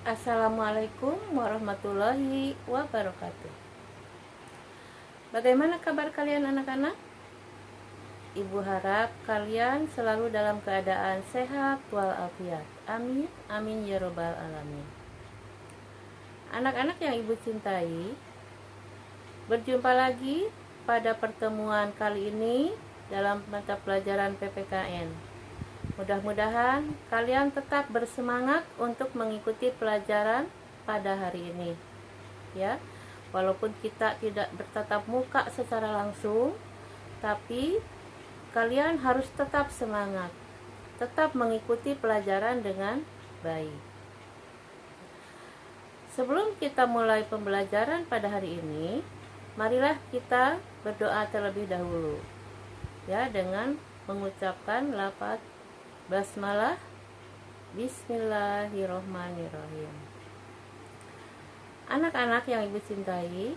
Assalamualaikum warahmatullahi wabarakatuh. Bagaimana kabar kalian anak-anak? Ibu harap kalian selalu dalam keadaan sehat walafiat. Amin, amin ya robbal alamin. Anak-anak yang ibu cintai, berjumpa lagi pada pertemuan kali ini dalam mata pelajaran PPKN. Mudah-mudahan kalian tetap bersemangat untuk mengikuti pelajaran pada hari ini. Ya, walaupun kita tidak bertatap muka secara langsung, tapi kalian harus tetap semangat, tetap mengikuti pelajaran dengan baik. Sebelum kita mulai pembelajaran pada hari ini, marilah kita berdoa terlebih dahulu. Ya, dengan mengucapkan lafaz basmalah, bismillahirrohmanirrohim. Anak-anak yang ibu cintai,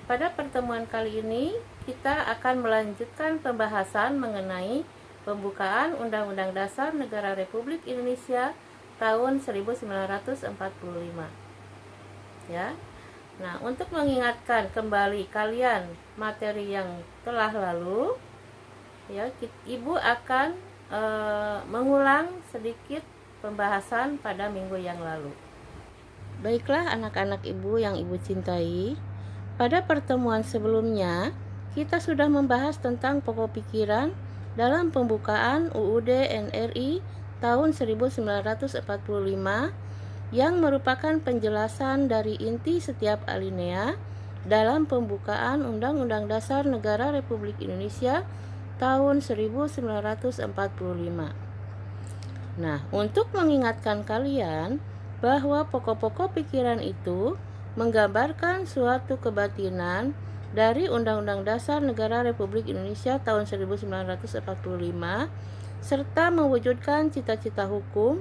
pada pertemuan kali ini kita akan melanjutkan pembahasan mengenai pembukaan Undang-Undang Dasar Negara Republik Indonesia tahun 1945. Ya. Nah, untuk mengingatkan kembali kalian materi yang telah lalu, ya, ibu akan mengulang sedikit pembahasan pada minggu yang lalu. Baiklah anak-anak ibu yang ibu cintai, pada pertemuan sebelumnya kita sudah membahas tentang pokok pikiran dalam pembukaan UUD NRI tahun 1945 yang merupakan penjelasan dari inti setiap alinea dalam pembukaan Undang-Undang Dasar Negara Republik Indonesia tahun 1945. Nah, untuk mengingatkan kalian bahwa pokok-pokok pikiran itu menggambarkan suatu kebatinan dari Undang-Undang Dasar Negara Republik Indonesia tahun 1945 serta mewujudkan cita-cita hukum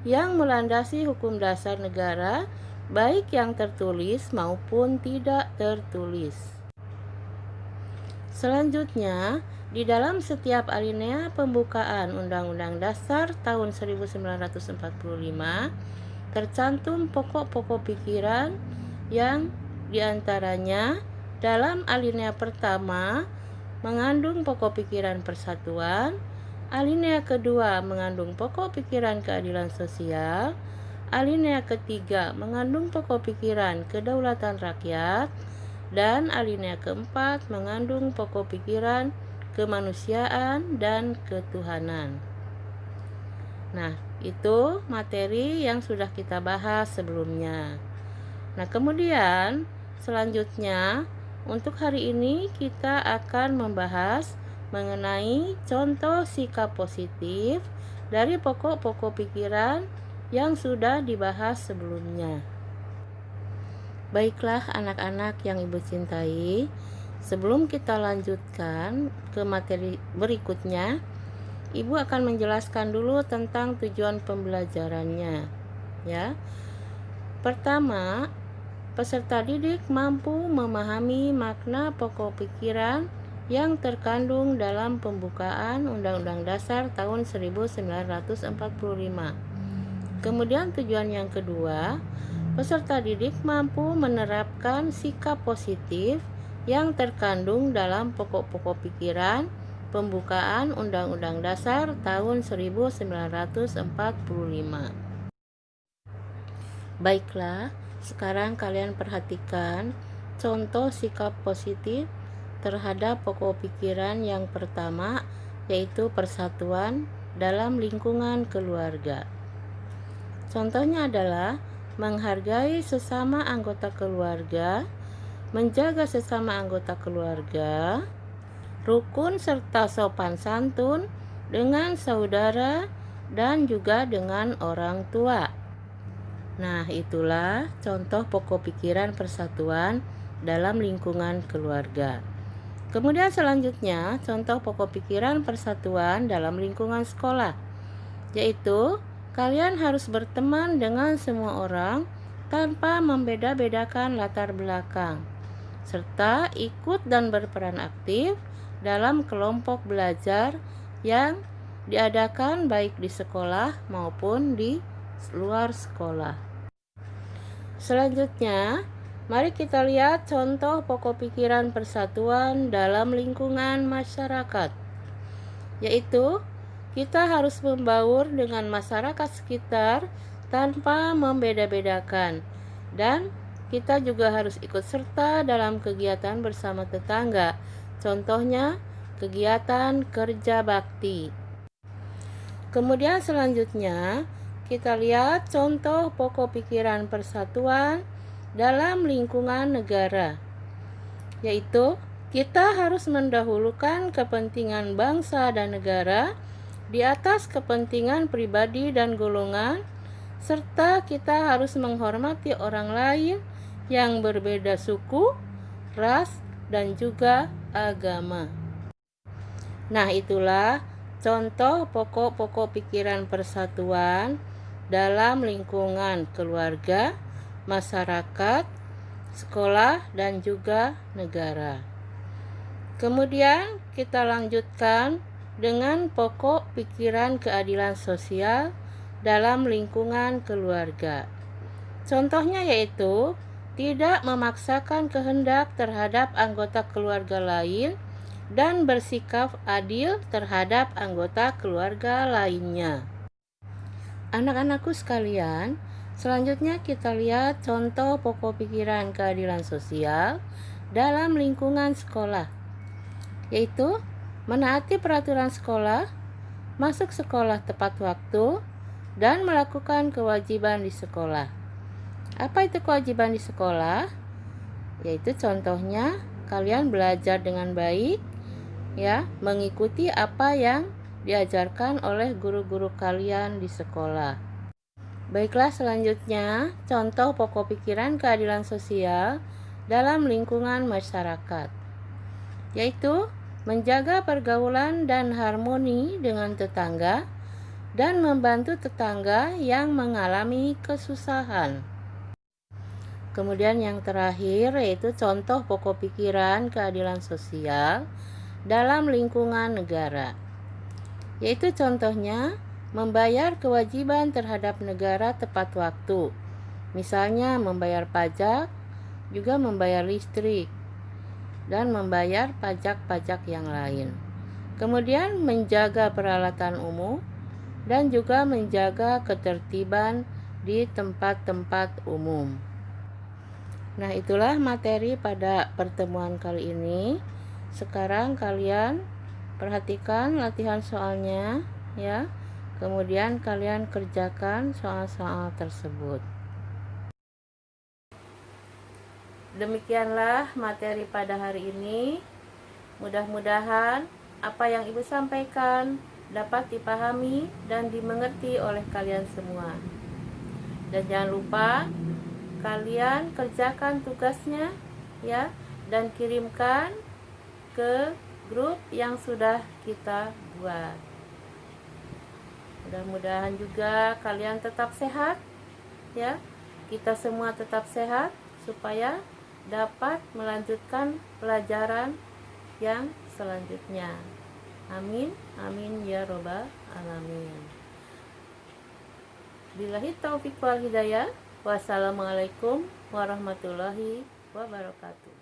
yang melandasi hukum dasar negara, baik yang tertulis maupun tidak tertulis. Selanjutnya, di dalam setiap alinea pembukaan Undang-Undang Dasar tahun 1945 tercantum pokok-pokok pikiran yang diantaranya dalam alinea pertama mengandung pokok pikiran persatuan, alinea kedua mengandung pokok pikiran keadilan sosial, alinea ketiga mengandung pokok pikiran kedaulatan rakyat, dan alinea keempat mengandung pokok pikiran kemanusiaan dan ketuhanan. Nah, itu materi yang sudah kita bahas sebelumnya. Nah, kemudian selanjutnya untuk hari ini kita akan membahas mengenai contoh sikap positif dari pokok-pokok pikiran yang sudah dibahas sebelumnya. Baiklah anak-anak yang ibu cintai, sebelum kita lanjutkan ke materi berikutnya, ibu akan menjelaskan dulu tentang tujuan pembelajarannya. Ya. Pertama, peserta didik mampu memahami makna pokok pikiran yang terkandung dalam pembukaan Undang-Undang Dasar tahun 1945. Kemudian tujuan yang kedua, peserta didik mampu menerapkan sikap positif yang terkandung dalam pokok-pokok pikiran pembukaan Undang-Undang Dasar tahun 1945. Baiklah, sekarang kalian perhatikan contoh sikap positif terhadap pokok pikiran yang pertama, yaitu persatuan dalam lingkungan keluarga. Contohnya adalah menghargai sesama anggota keluarga, menjaga sesama anggota keluarga, rukun serta sopan santun dengan saudara dan juga dengan orang tua. Nah, itulah contoh pokok pikiran persatuan dalam lingkungan keluarga. Kemudian selanjutnya, contoh pokok pikiran persatuan dalam lingkungan sekolah, yaitu kalian harus berteman dengan semua orang tanpa membeda-bedakan latar belakang, serta ikut dan berperan aktif dalam kelompok belajar yang diadakan baik di sekolah maupun di luar sekolah. Selanjutnya, mari kita lihat contoh pokok pikiran persatuan dalam lingkungan masyarakat, yaitu kita harus membaur dengan masyarakat sekitar tanpa membeda-bedakan, dan kita juga harus ikut serta dalam kegiatan bersama tetangga. Contohnya, kegiatan kerja bakti. Kemudian selanjutnya, kita lihat contoh pokok pikiran persatuan dalam lingkungan negara, yaitu kita harus mendahulukan kepentingan bangsa dan negara di atas kepentingan pribadi dan golongan, serta kita harus menghormati orang lain yang berbeda suku, ras, dan juga agama. Nah, itulah contoh pokok-pokok pikiran persatuan dalam lingkungan keluarga, masyarakat, sekolah, dan juga negara. Kemudian kita lanjutkan dengan pokok pikiran keadilan sosial dalam lingkungan keluarga. Contohnya yaitu tidak memaksakan kehendak terhadap anggota keluarga lain dan bersikap adil terhadap anggota keluarga lainnya. Anak-anakku sekalian, selanjutnya kita lihat contoh pokok pikiran keadilan sosial dalam lingkungan sekolah, yaitu menaati peraturan sekolah, masuk sekolah tepat waktu, dan melakukan kewajiban di sekolah. Apa itu kewajiban di sekolah? Yaitu contohnya kalian belajar dengan baik, ya, mengikuti apa yang diajarkan oleh guru-guru kalian di sekolah. Baiklah, selanjutnya contoh pokok pikiran keadilan sosial dalam lingkungan masyarakat, yaitu menjaga pergaulan dan harmoni dengan tetangga dan membantu tetangga yang mengalami kesusahan. Kemudian yang terakhir yaitu contoh pokok pikiran keadilan sosial dalam lingkungan negara, yaitu contohnya membayar kewajiban terhadap negara tepat waktu, misalnya membayar pajak, juga membayar listrik, dan membayar pajak-pajak yang lain. Kemudian menjaga peralatan umum dan juga menjaga ketertiban di tempat-tempat umum. Nah, itulah materi pada pertemuan kali ini. Sekarang kalian perhatikan latihan soalnya, ya. Kemudian kalian kerjakan soal-soal tersebut. Demikianlah materi pada hari ini. Mudah-mudahan apa yang Ibu sampaikan dapat dipahami dan dimengerti oleh kalian semua. Dan jangan lupa kalian kerjakan tugasnya, ya, dan kirimkan ke grup yang sudah kita buat. Mudah-mudahan juga kalian tetap sehat, ya. Kita semua tetap sehat supaya dapat melanjutkan pelajaran yang selanjutnya. Amin, amin ya robbal alamin. Billahi taufiq wal hidayah. Wassalamualaikum warahmatullahi wabarakatuh.